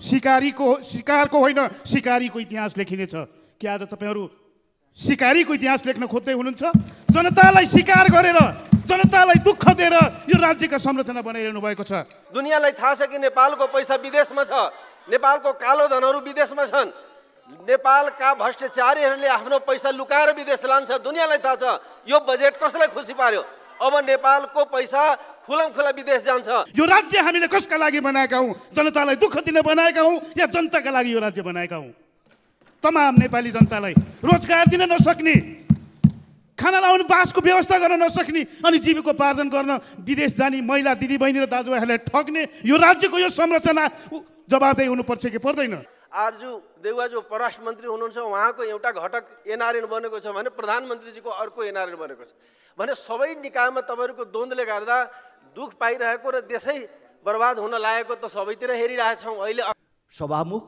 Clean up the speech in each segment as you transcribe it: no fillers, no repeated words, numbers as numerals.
शिकारको होइन शिकारीको इतिहास लेखिनेछ। के आज तपाईहरू शिकारीको इतिहास लेख्न खोज्दै हुनुहुन्छ? जनतालाई शिकार गरेर, जनतालाई दुःख दिएर यो राज्यका संरचना बनाइरहनु भएको छ। दुनियाँलाई थाहा छ कि नेपालको पैसा विदेशमा छ, नेपालको कालो धनहरू विदेशमा छन्, नेपालका भ्रष्टाचारीहरूले आफ्नो पैसा लुकाएर विदेश लान्छ। दुनियाँलाई थाहा छ। यो बजेट कसलाई खुसी पार्यो? अब नेपालको पैसा खुलमखुला विदेश जान्छ। यो राज्य हामीले कसका लागि बनाएका हौँ? जनतालाई दुःख दिन बनाएका हौँ या जनताका लागि यो राज्य बनाएका हौँ? तमाम नेपाली जनतालाई रोजगार दिन नसक्ने, खाना लाउने बासको व्यवस्था गर्न नसक्ने अनि जीविकोपार्जन गर्न विदेश जाने महिला दिदीबहिनी र दाजुभाइहरूलाई ठग्ने यो राज्यको यो संरचना जवाबदेही हुनुपर्छ कि पर्दैन? आरजु देउवा जो परराष्ट्र मन्त्री हुनुहुन्छ, उहाँको एउटा घटक एनआरएन बनेको छ भने प्रधानमन्त्रीजीको अर्को एनआरएन बनेको छ भने सबै निकायमा तपाईँहरूको द्वन्द्वले गर्दा दुःख पाइरहेको र देशै बर्बाद हुन लागेको त सबैतिर हेरिरहेछौँ। अहिले सभामुख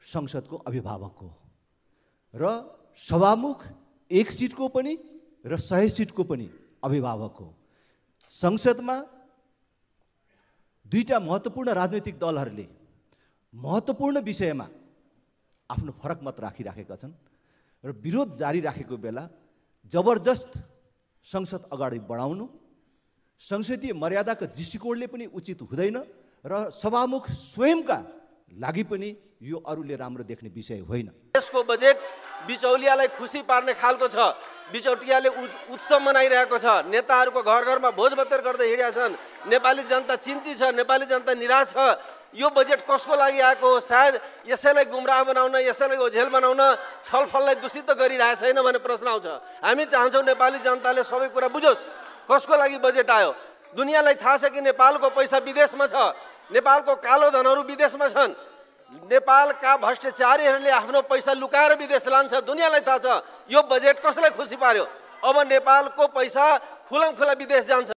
संसदको अभिभावक हो र सभामुख 1 सिटको पनि र 100 सिटको पनि अभिभावक हो। संसदमा दुईटा महत्त्वपूर्ण राजनैतिक दलहरूले महत्त्वपूर्ण विषयमा आफ्नो फरक मत राखिराखेका छन् र विरोध जारी राखेको बेला जबरजस्त संसद अगाडि बढाउनु संसदीय मर्यादाको दृष्टिकोणले पनि उचित हुँदैन र सभामुख स्वयंका लागि पनि यो अरूले राम्रो देख्ने विषय होइन। यसको बजेट बिचौलियालाई खुसी पार्ने खालको छ। बिचौलियाले उत्सव मनाइरहेको छ, नेताहरूको घर घरमा भोजभतेर गर्दै हिँडेका छन्। नेपाली जनता चिन्तित छ, नेपाली जनता निराश छ। यो बजेट कसको लागि आएको हो? सायद यसैलाई गुमराह बनाउन, यसैलाई ओझेल बनाउन, छलफललाई दूषित गरिरहेको छैन भन्ने प्रश्न आउँछ। हामी चाहन्छौँ नेपाली जनताले सबै कुरा बुझोस् कसको लागि बजेट आयो। दुनियाँलाई थाहा छ कि नेपालको पैसा विदेशमा छ, नेपालको कालो धनहरू विदेशमा छन्, नेपालका भ्रष्टाचारीहरूले आफ्नो पैसा लुकाएर विदेश लान्छ। दुनियाँलाई थाहा छ। यो बजेट कसलाई खुसी पार्यो? अब नेपालको पैसा खुलमखुला विदेश जान्छ।